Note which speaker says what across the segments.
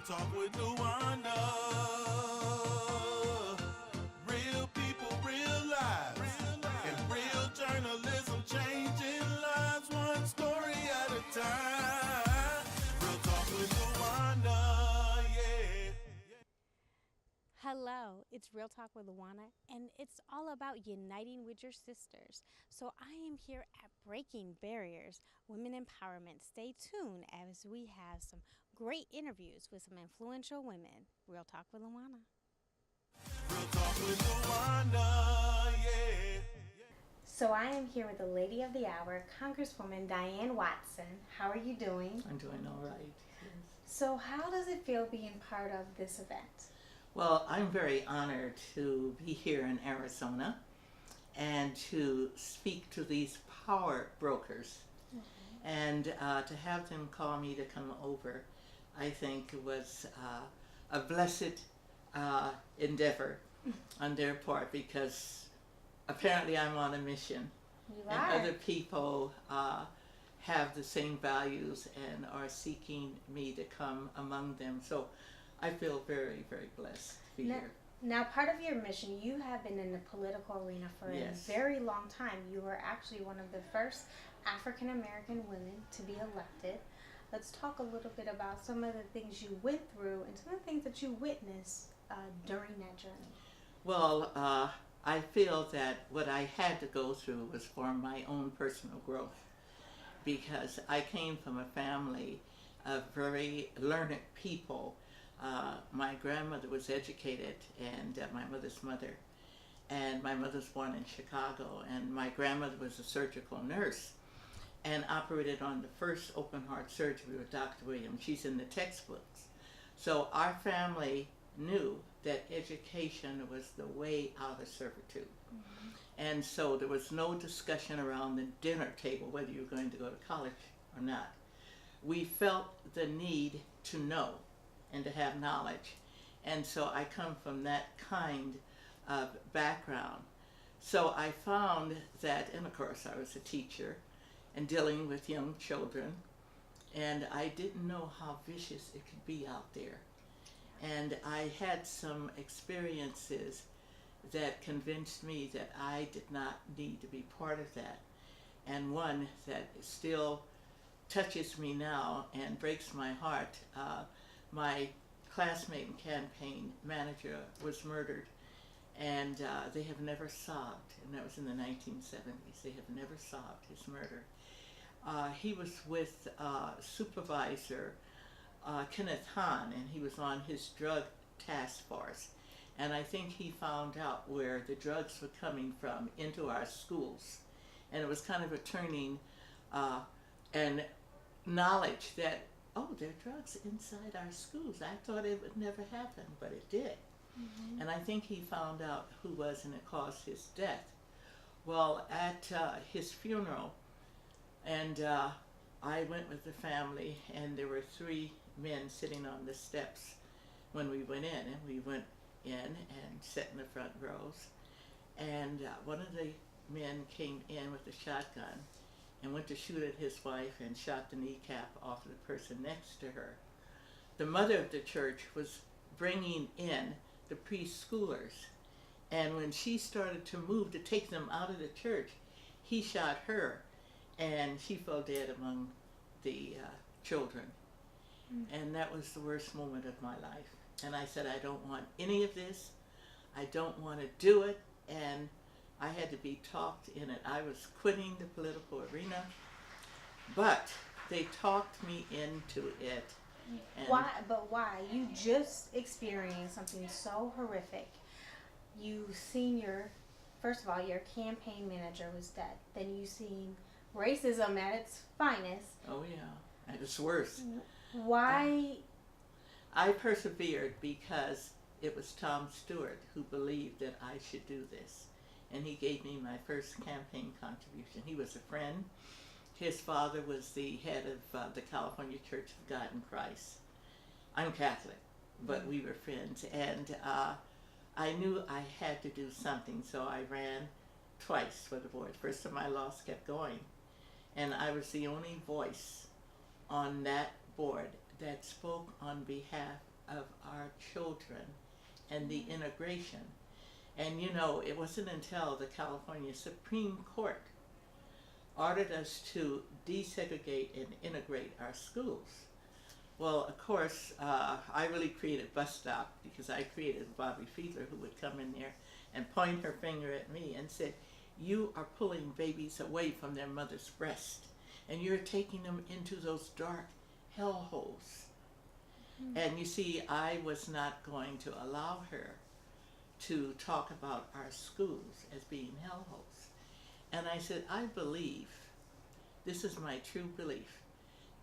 Speaker 1: Talk with Louanna. Real people, real lives. And real journalism changing lives one story at a time. Real Talk with Louanna, yeah.
Speaker 2: Hello, it's Real Talk with Luana, and it's all about uniting with your sisters. So I am here at Breaking Barriers Women Empowerment. Stay tuned as we have some great interviews with some influential women. Real Talk with Luana.
Speaker 1: Real Talk with Louanna, yeah.
Speaker 2: So I am here with the lady of the hour, Congresswoman Diane Watson. How are you doing?
Speaker 3: I'm doing all right. Yes.
Speaker 2: So how does it feel being part of this event?
Speaker 3: Well, I'm very honored to be here in Arizona and to speak to these power brokers and to have them call me to come over. I think it was a blessed endeavor on their part because apparently I'm on a mission.
Speaker 2: You
Speaker 3: And
Speaker 2: are.
Speaker 3: other people have the same values and are seeking me to come among them. So I feel very, very blessed to be here.
Speaker 2: Now, part of your mission, you have been in the political arena for
Speaker 3: Yes.
Speaker 2: a very long time. You were actually one of the first African American women to be elected. Let's talk a little bit about some of the things you went through and some of the things that you witnessed during that journey.
Speaker 3: Well, I feel that what I had to go through was for my own personal growth because I came from a family of very learned people. My grandmother was educated, and my mother's mother, and my mother was born in Chicago, and my grandmother was a surgical nurse and operated on the first open heart surgery with Dr. Williams. She's in the textbooks. So our family knew that education was the way out of servitude.
Speaker 2: Mm-hmm.
Speaker 3: And so there was no discussion around the dinner table whether you were going to go to college or not. We felt the need to know and to have knowledge. And so I come from that kind of background. So I found that, and of course I was a teacher and dealing with young children, and I didn't know how vicious it could be out there. And I had some experiences that convinced me that I did not need to be part of that. And one that still touches me now and breaks my heart. My classmate and campaign manager was murdered, and they have never solved, and that was in the 1970s, they have never solved his murder. He was with supervisor Kenneth Hahn, and he was on his drug task force. And I think he found out where the drugs were coming from into our schools. And it was kind of a turning and knowledge that, oh, there are drugs inside our schools. I thought it would never happen, but it did.
Speaker 2: Mm-hmm.
Speaker 3: And I think he found out who was, and it caused his death. Well, at his funeral, and I went with the family, and there were 3 men sitting on the steps when we went in, and we went in and sat in the front rows. And one of the men came in with a shotgun and went to shoot at his wife and shot the kneecap off of the person next to her. The mother of the church was bringing in the preschoolers, and when she started to move to take them out of the church, he shot her, and she fell dead among the children. And that was the worst moment of my life. And I said, I don't want any of this. I don't want to do it. And I had to be talked in it. I was quitting the political arena, but they talked me into it. And
Speaker 2: Why? But why? You just experienced something so horrific. You seen first of all, your campaign manager was dead. Then you seen racism at its finest.
Speaker 3: oh yeah, and it's worse.
Speaker 2: Why?
Speaker 3: I persevered because it was Tom Stewart who believed that I should do this. And he gave me my first campaign contribution. He was a friend. His father was the head of the California Church of God in Christ. I'm Catholic, but we were friends. And I knew I had to do something, so I ran twice for the board. First time my loss kept going. And I was the only voice on that board that spoke on behalf of our children and the integration. And you know, it wasn't until the California Supreme Court ordered us to desegregate and integrate our schools. Well, of course, I really created Bus Stop because I created Bobby Fiedler, who would come in there and point her finger at me and said, "You are pulling babies away from their mother's breast, and you're taking them into those dark hellholes." And you see, I was not going to allow her to talk about our schools as being hellholes. And I said, I believe, this is my true belief,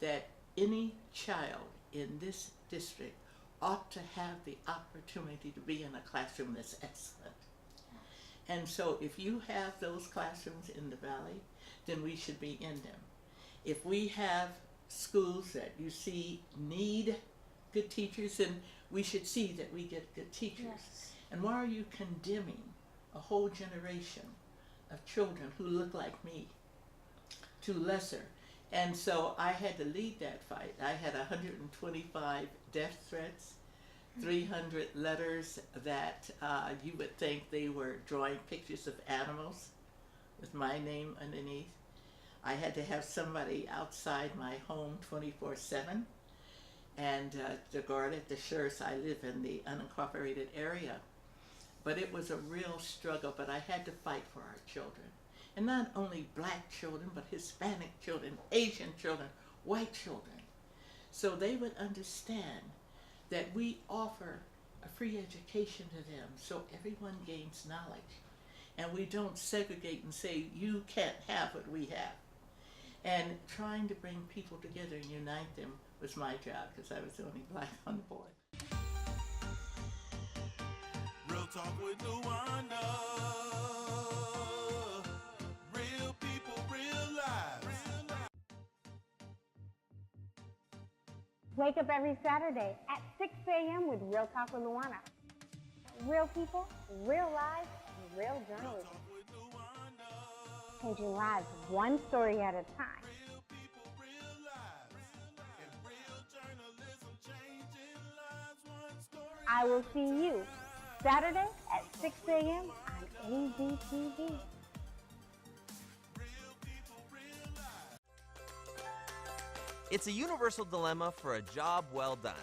Speaker 3: that any child in this district ought to have the opportunity to be in a classroom that's excellent. And so if you have those classrooms in the Valley, then we should be in them. If we have schools that you see need good teachers, then we should see that we get good teachers.
Speaker 2: Yes.
Speaker 3: And why are you condemning a whole generation of children who look like me to lesser? And so I had to lead that fight. I had 125 death threats, 300 letters that you would think they were drawing pictures of animals with my name underneath. I had to have somebody outside my home 24/7, and to guard it, the sheriffs. I live in the unincorporated area. But it was a real struggle, but I had to fight for our children. And not only black children, but Hispanic children, Asian children, white children. So they would understand that we offer a free education to them so everyone gains knowledge. And we don't segregate and say, you can't have what we have. And trying to bring people together and unite them was my job, because I was the only black on the board.
Speaker 1: Real talk with Louanna. Real people, real lives.
Speaker 4: Wake up every Saturday at 6 a.m. with Real Talk with Louanna. Real people, real lives, and real journalism.
Speaker 1: Talk with Louanna.
Speaker 4: Changing lives one story at a time.
Speaker 1: Real people, real lives. And real journalism, changing lives one story.
Speaker 4: I will see you Saturday at 6 a.m. on AZTV.
Speaker 1: Real people, real lives.
Speaker 5: It's a universal dilemma for a job well done.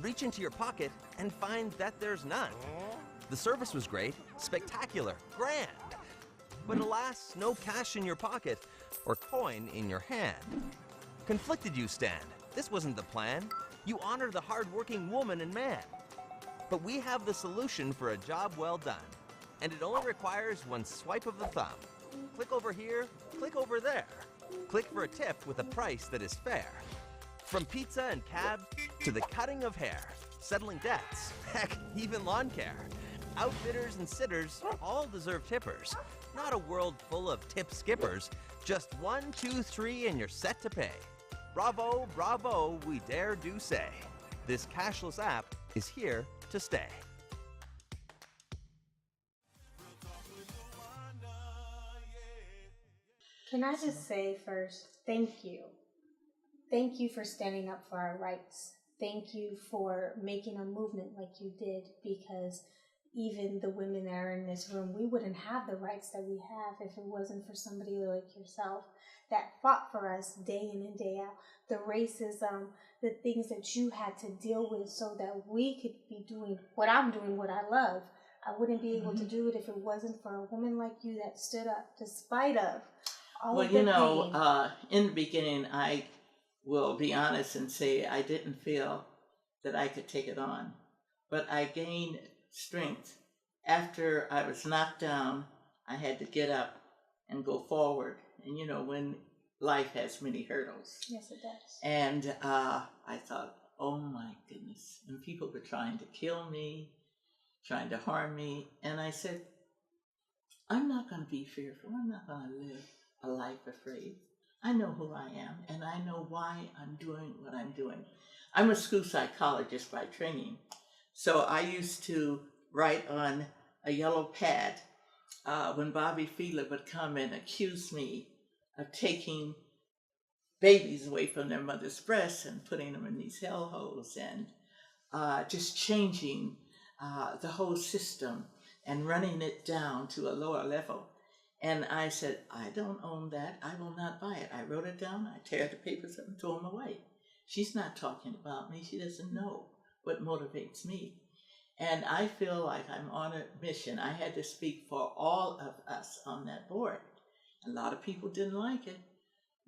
Speaker 5: Reach into your pocket and find that there's none. The service was great, spectacular, grand. But alas, no cash in your pocket or coin in your hand. Conflicted you stand. This wasn't the plan. You honor the hard-working woman and man. But we have the solution for a job well done. And it only requires one swipe of the thumb. Click over here, click over there. Click for a tip with a price that is fair. From pizza and cab to the cutting of hair, settling debts, heck, even lawn care. Outfitters and sitters all deserve tippers. Not a world full of tip skippers. Just 1, 2, 3 and you're set to pay. Bravo, bravo, we dare do say. This cashless app is here to stay.
Speaker 2: Can I just say first, thank you. Thank you for standing up for our rights. Thank you for making a movement like you did, because even the women that are in this room, we wouldn't have the rights that we have if it wasn't for somebody like yourself that fought for us day in and day out. The racism, the things that you had to deal with so that we could be doing what I'm doing, what I love. I wouldn't be able to do it if it wasn't for a woman like you that stood up despite of all of the pain.
Speaker 3: In the beginning, I will be honest and say I didn't feel that I could take it on. But I gained strength. After I was knocked down, I had to get up and go forward. And you know, when life has many hurdles.
Speaker 2: Yes, it does.
Speaker 3: And I thought, oh my goodness. And people were trying to kill me, trying to harm me. And I said, I'm not going to be fearful. I'm not going to live a life afraid. I know who I am, and I know why I'm doing what I'm doing. I'm a school psychologist by training. So I used to write on a yellow pad when Bobby Fiedler would come and accuse me of taking babies away from their mother's breasts and putting them in these hellholes. And just changing the whole system and running it down to a lower level. And I said, I don't own that. I will not buy it. I wrote it down. I tear the papers up and throw them away. She's not talking about me. She doesn't know what motivates me. And I feel like I'm on a mission. I had to speak for all of us on that board. A lot of people didn't like it,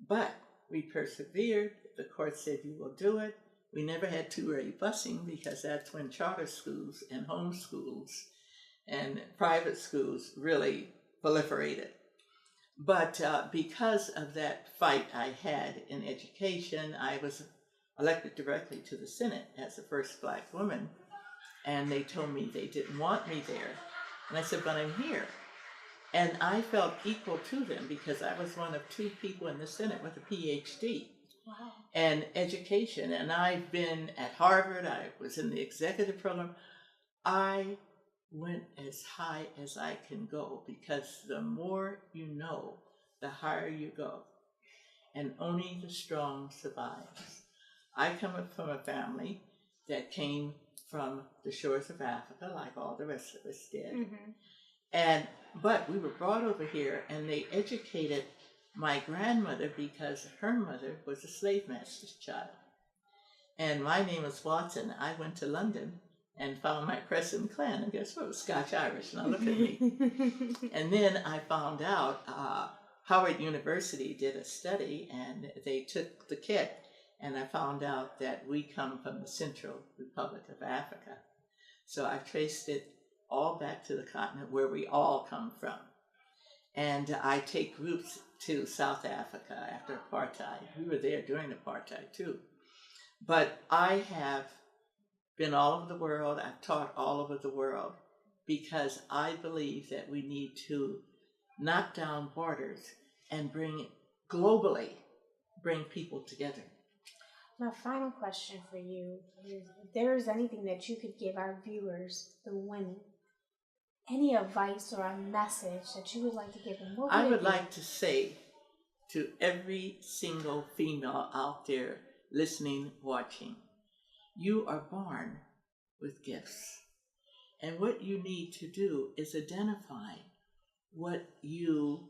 Speaker 3: but we persevered. The court said, you will do it. We never had two-rate busing because that's when charter schools and homeschools and private schools really proliferated. But because of that fight I had in education, I was elected directly to the Senate as the first Black woman. And they told me they didn't want me there. And I said, but I'm here. And I felt equal to them because I was one of 2 people in the Senate with a PhD.
Speaker 2: Wow.
Speaker 3: And education. And I've been at Harvard. I was in the executive program. I went as high as I can go because the more you know, the higher you go. And only the strong survives. I come up from a family that came from the shores of Africa, like all the rest of us did. Mm-hmm. But we were brought over here, and they educated my grandmother because her mother was a slave master's child. And my name is Watson. I went to London and found my Crescent clan, and guess what? Scotch-Irish. Now look at me. And then I found out Howard University did a study, and they took the kit, and I found out that we come from the Central Republic of Africa. So I've traced it all back to the continent where we all come from. And I take groups to South Africa after apartheid. We were there during apartheid too. But I have been all over the world. I've taught all over the world because I believe that we need to knock down borders and bring people together.
Speaker 2: My final question for you is, if there is anything that you could give our viewers, the women, any advice or a message that you would like to give them, what would
Speaker 3: I
Speaker 2: it
Speaker 3: would
Speaker 2: be?
Speaker 3: like to say to every single female out there listening, watching, you are born with gifts. And what you need to do is identify what you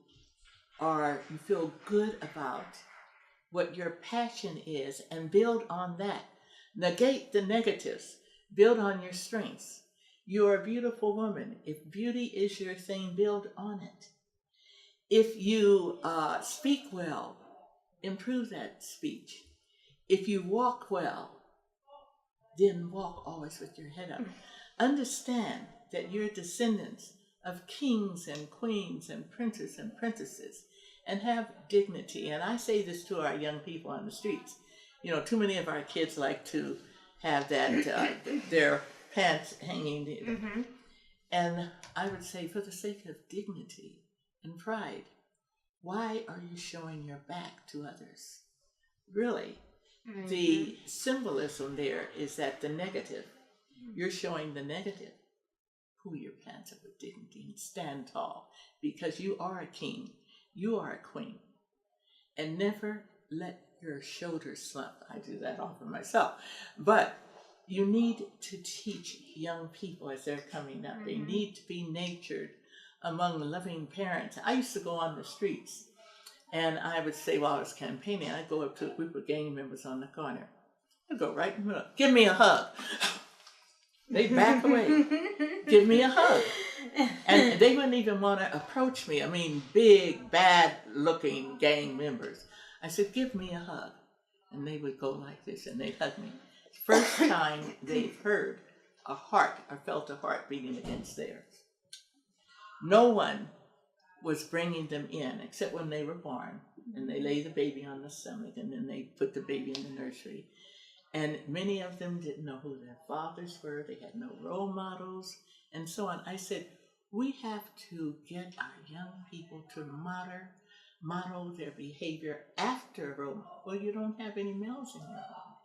Speaker 3: feel good about, what your passion is, and build on that. Negate the negatives. Build on your strengths. You're a beautiful woman. If beauty is your thing, build on it. If you speak well, improve that speech. If you walk well, then walk always with your head up. Understand that you're descendants of kings and queens and princes and princesses, and have dignity. And I say this to our young people on the streets. You know, too many of our kids like to have that, their pants hanging. Mm-hmm. And I would say, for the sake of dignity and pride, why are you showing your back to others? Really, mm-hmm. The symbolism there is that the negative, you're showing the negative. Pull your pants up with dignity and stand tall, because you are a king, you are a queen, and never let your shoulders slump. I do that often myself, but you need to teach young people as they're coming up. Mm-hmm. They need to be nurtured among loving parents. I used to go on the streets, and I would say while I was campaigning, I'd go up to a group of gang members on the corner. I'd go right in the middle, give me a hug. They'd back away, give me a hug. And they wouldn't even want to approach me. I mean, big, bad-looking gang members. I said, give me a hug. And they would go like this, and they'd hug me. First time they've heard a heart or felt a heart beating against theirs. No one was bringing them in except when they were born, and they lay the baby on the stomach, and then they put the baby in the nursery. And many of them didn't know who their fathers were. They had no role models, and so on. I said, we have to get our young people to model their behavior after a role model. Well, you don't have any males in your home.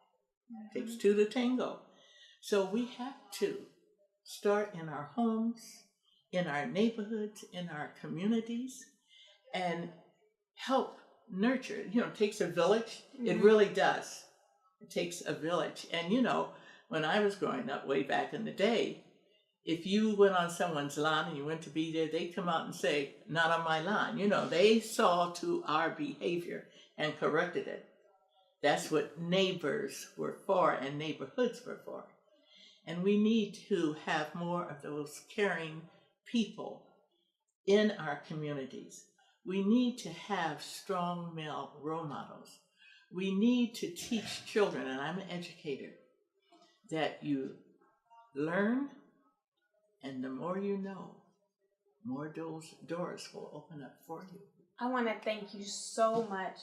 Speaker 3: It takes two to tango. So we have to start in our homes, in our neighborhoods, in our communities, and help nurture. You know, it takes a village. Mm-hmm. It really does. It takes a village. And, you know, When I was growing up way back in the day, if you went on someone's lawn and you went to be there, they'd come out and say, not on my lawn. You know, they saw to our behavior and corrected it. That's what neighbors were for and neighborhoods were for. And we need to have more of those caring people in our communities. We need to have strong male role models. We need to teach children, and I'm an educator, that you learn, and the more you know, more doors will open up for you.
Speaker 2: I want to thank you so much.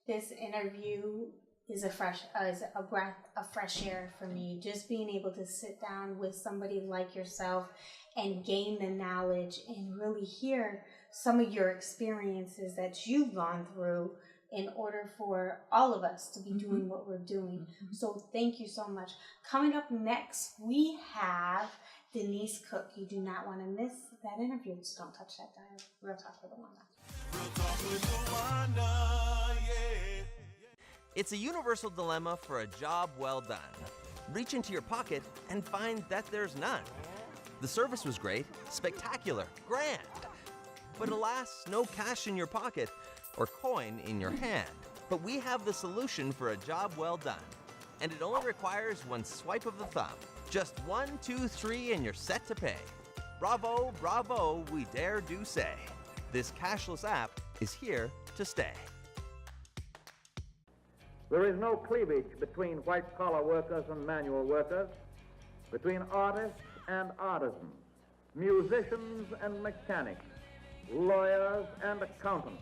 Speaker 2: This interview is a breath of fresh air for me. Just being able to sit down with somebody like yourself and gain the knowledge and really hear some of your experiences that you've gone through in order for all of us to be doing what we're doing. So thank you so much. Coming up next, we have Denise Cook. You do not want to miss that interview, so don't touch that dial. Real Talk with Louanna.
Speaker 1: Real Talk with Louanna, yeah.
Speaker 5: It's a universal dilemma for a job well done. Reach into your pocket and find that there's none. The service was great, spectacular, grand. But alas, no cash in your pocket or coin in your hand. But we have the solution for a job well done. And it only requires one swipe of the thumb. Just 1, 2, 3, and you're set to pay. Bravo, bravo, we dare do say. This cashless app is here to stay.
Speaker 6: There is no cleavage between white-collar workers and manual workers, between artists and artisans, musicians and mechanics, lawyers and accountants,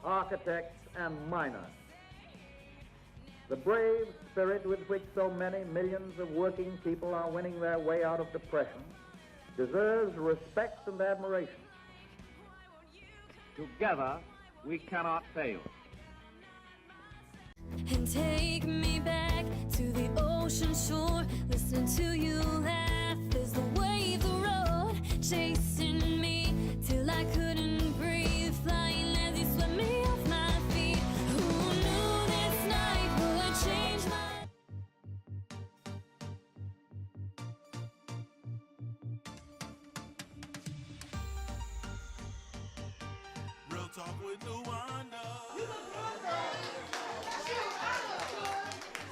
Speaker 6: architects and miners. The brave spirit with which so many millions of working people are winning their way out of depression deserves respect and admiration. Together, we cannot fail.
Speaker 7: And take me back to the ocean shore. Listen to you laugh as the waves roared, chasing me till I couldn't breathe, flying as you swept me off my feet. Who knew this night would change my...
Speaker 1: Real Talk with Louanna.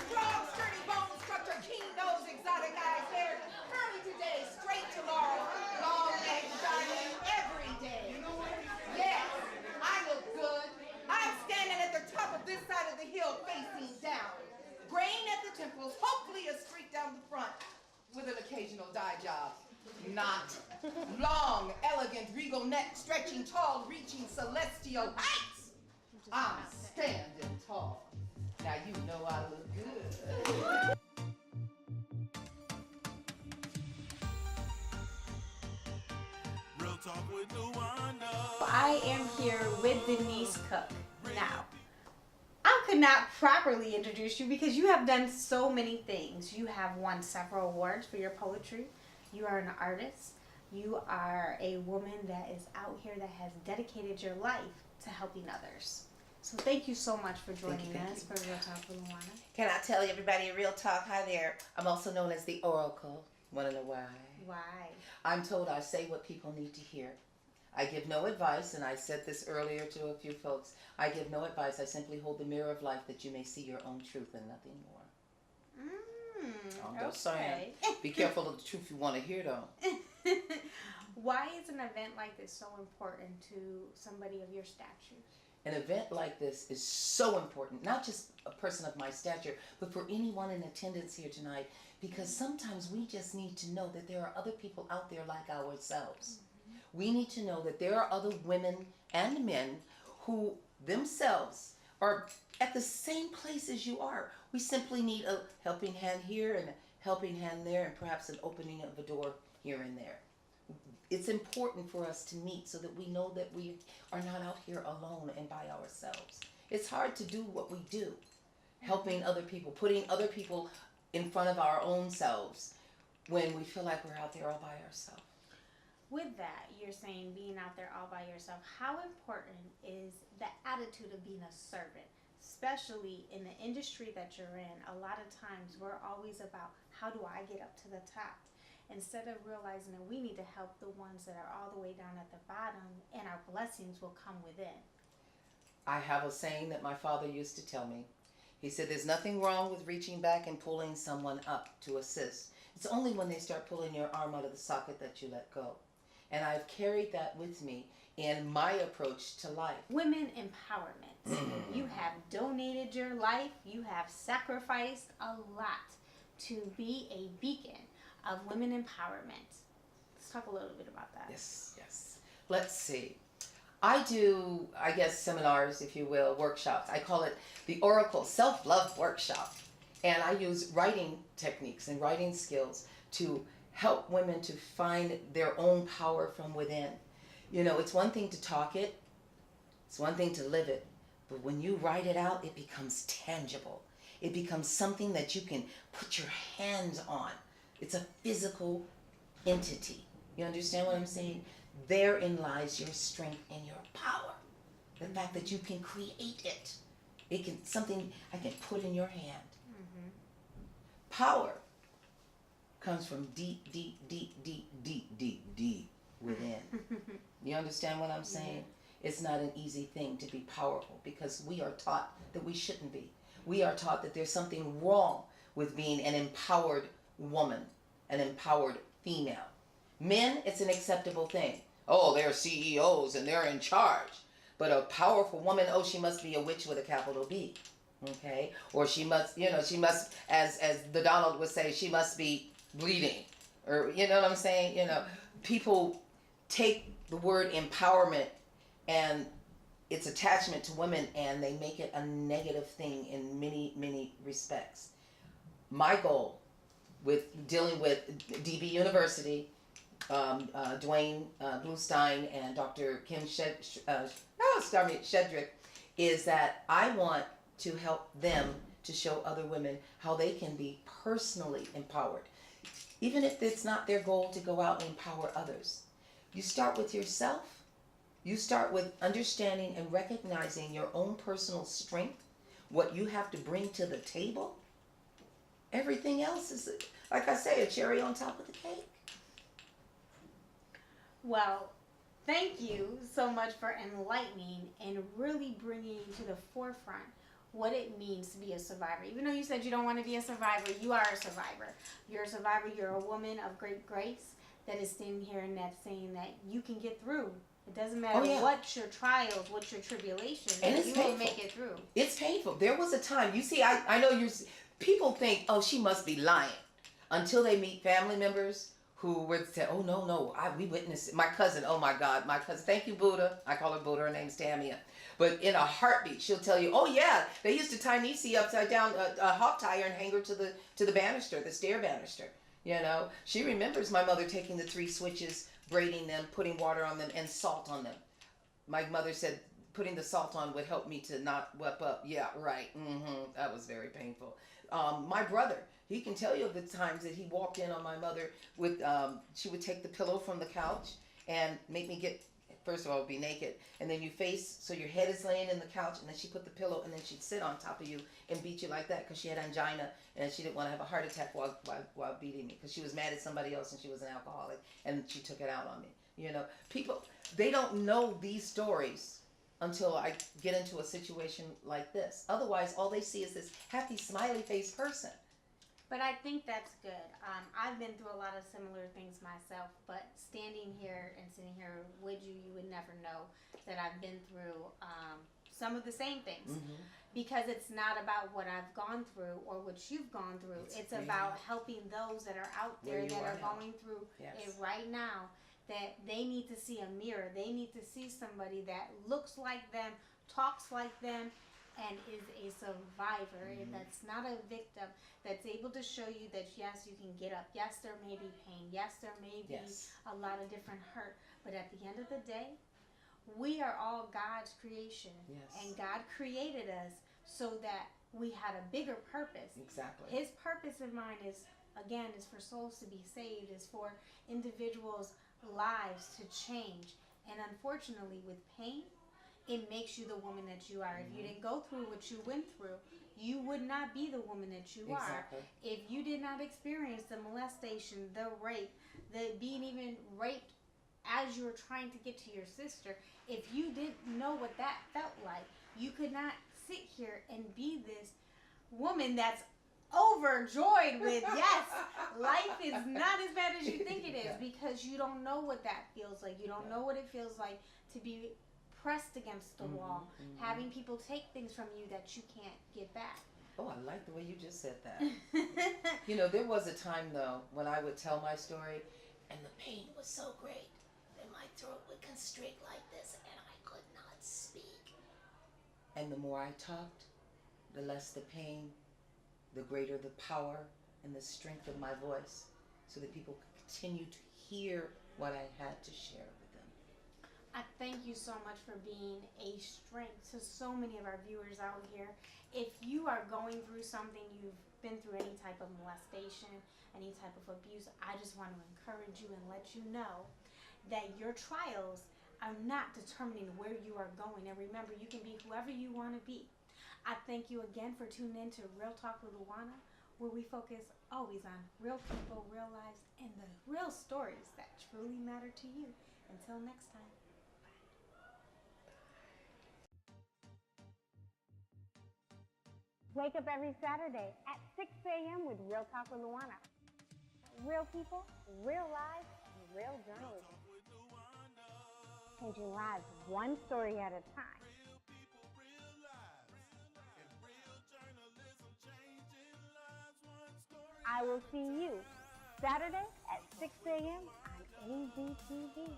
Speaker 8: Strong, sturdy bone structure, keen nose, exotic eyes, hair, curly today, straight tomorrow, long legs shining every day. Yes, I look good. I'm standing at the top of this side of the hill facing down. Grain at the temples, hopefully a streak down the front with an occasional dye job. Not. Long, elegant, regal neck, stretching tall, reaching celestial heights. I'm standing tall. Now you know I look good.
Speaker 1: Real Talk with Louanna.
Speaker 2: I am here with Denise Cook. Now, I could not properly introduce you because you have done so many things. You have won several awards for your poetry. You are an artist. You are a woman that is out here that has dedicated your life to helping others. So thank you so much for joining us for Real Talk with Louanna.
Speaker 9: Can I tell everybody a real talk? Hi there. I'm also known as the Oracle. Want to know why?
Speaker 2: Why?
Speaker 9: I'm told I say what people need to hear. I give no advice, and I said this earlier to a few folks. I give no advice. I simply hold the mirror of life that you may see your own truth and nothing more. I'm just saying. Be careful of the truth you want to hear, though.
Speaker 2: Why is an event like this so important to somebody of your stature?
Speaker 9: An event like this is so important, not just a person of my stature, but for anyone in attendance here tonight, because sometimes we just need to know that there are other people out there like ourselves. We need to know that there are other women and men who themselves are at the same place as you are. We simply need a helping hand here and a helping hand there, and perhaps an opening of a door here and there. It's important for us to meet so that we know that we are not out here alone and by ourselves. It's hard to do what we do, helping other people, putting other people in front of our own selves when we feel like we're out there all by ourselves.
Speaker 2: With that, you're saying being out there all by yourself, how important is the attitude of being a servant? especially in the industry that you're in, a lot of times we're always about how do I get up to the top, instead of realizing that we need to help the ones that are all the way down at the bottom, and our blessings will come within.
Speaker 9: I have a saying that my father used to tell me. He said, there's nothing wrong with reaching back and pulling someone up to assist. It's only when they start pulling your arm out of the socket that you let go. And I've carried that with me in my approach to life.
Speaker 2: Women empowerment. You have donated your life. You have sacrificed a lot to be a beacon of women empowerment. Let's talk a little bit about that.
Speaker 9: Yes, yes. Let's see. I do, I guess, seminars, if you will, workshops. I call it the Oracle Self-Love Workshop. And I use writing techniques and writing skills to help women to find their own power from within. You know, it's one thing to talk it. It's one thing to live it. But when you write it out, it becomes tangible. It becomes something that you can put your hands on. It's a physical entity. You understand what I'm saying? Therein lies your strength and your power. The fact that you can create it. It can something I can put in your hand.
Speaker 2: Mm-hmm.
Speaker 9: Power comes from deep, deep, deep, deep, deep, deep, deep within. You understand what I'm saying? Yeah. It's not an easy thing to be powerful because we are taught that we shouldn't be. We are taught that there's something wrong with being an empowered woman, an empowered female. Men, it's an acceptable thing. Oh, they're CEOs and they're in charge. But a powerful woman, oh, she must be a witch with a capital B. Okay? Or she must, you know, she must, as the Donald would say, she must be bleeding. Or, you know what I'm saying? You know, people take the word empowerment and its attachment to women and they make it a negative thing in many, many respects. My goal with dealing with DB University, Dwayne Bluestein and Dr. Kim Shedrick, is that I want to help them to show other women how they can be personally empowered. Even if it's not their goal to go out and empower others. You start with yourself. You start with understanding and recognizing your own personal strength, what you have to bring to the table. Everything else is, like I say, a cherry on top of the cake.
Speaker 2: Well, thank you so much for enlightening and really bringing to the forefront what it means to be a survivor. Even though you said you don't want to be a survivor, you are a survivor. You're a survivor. You're a woman of great grace that is standing here and that's saying that you can get through. It doesn't matter what your trials, what your tribulations,
Speaker 9: and
Speaker 2: you will make it through.
Speaker 9: It's painful. There was a time, you see, I know people think, oh, she must be lying, until they meet family members who would say, oh, no, we witnessed it. My cousin, oh my God, my cousin, thank you, Buddha. I call her Buddha, her name's Tamia. But in a heartbeat, she'll tell you, oh yeah, they used to tie Nisi upside down, a hog tie her and hang her to the banister, the stair banister. You know, she remembers my mother taking the 3 switches, braiding them, putting water on them, and salt on them. My mother said putting the salt on would help me to not wep up. Yeah, right. That was very painful. My brother, he can tell you of the times that he walked in on my mother with, she would take the pillow from the couch and make me get, first of all, be naked. And then you face, so your head is laying in the couch, and then she put the pillow, and then she'd sit on top of you and beat you like that because she had angina, and she didn't want to have a heart attack while beating me because she was mad at somebody else and she was an alcoholic, and she took it out on me. You know, people, they don't know these stories until I get into a situation like this. Otherwise, all they see is this happy, smiley face person.
Speaker 2: But I think that's good. I've been through a lot of similar things myself, but standing here and sitting here with you, you would never know that I've been through some of the same things. Mm-hmm. Because it's not about what I've gone through or what you've gone through. It's about helping those that are out there that are going through it right now, that they need to see a mirror. They need to see somebody that looks like them, talks like them, and is a survivor, and that's not a victim, that's able to show you that yes, you can get up. Yes, there may be pain. Yes, there may be a lot of different hurt. But at the end of the day, we are all God's creation. Yes. And God created us so that we had a bigger purpose.
Speaker 9: Exactly.
Speaker 2: His purpose in mind is, again, is for souls to be saved, is for individuals' lives to change. And unfortunately, with pain, it makes you the woman that you are. If you didn't go through what you went through, you would not be the woman that you are. If you did not experience the molestation, the rape, the being even raped as you were trying to get to your sister, if you didn't know what that felt like, you could not sit here and be this woman that's overjoyed with, yes, life is not as bad as you think it is, because you don't know what that feels like. You don't know what it feels like to be pressed against the wall, having people take things from you that you can't get back.
Speaker 9: Oh, I like the way you just said that. You know, there was a time, though, when I would tell my story, and the pain was so great that my throat would constrict like this, and I could not speak. And the more I talked, the less the pain, the greater the power and the strength of my voice, so that people could continue to hear what I had to share with them.
Speaker 2: I thank you so much for being a strength to so many of our viewers out here. If you are going through something, you've been through any type of molestation, any type of abuse, I just want to encourage you and let you know that your trials are not determining where you are going. And remember, you can be whoever you want to be. I thank you again for tuning in to Real Talk with Louanna, where we focus always on real people, real lives, and the real stories that truly matter to you. Until next time.
Speaker 4: Wake up every Saturday at 6 a.m. with Real Talk with Louanna. Real people, real lives, and real journalism. Changing lives one story at a time. I will see you Saturday at 6 a.m. on AZTV.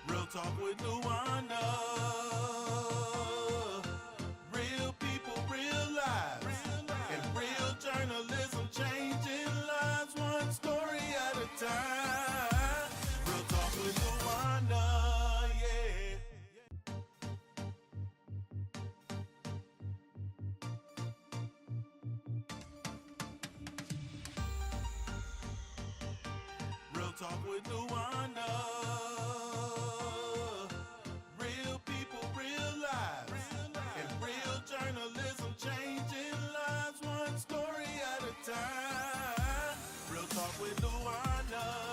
Speaker 1: Real Talk with Louanna. Real people, real lives. And real journalism, changing lives one story at a time. Real Talk with Louanna, yeah. Real Talk with Louanna. Real people, real lives. And real journalism, changing lives one story at a time. Real Talk with Louanna.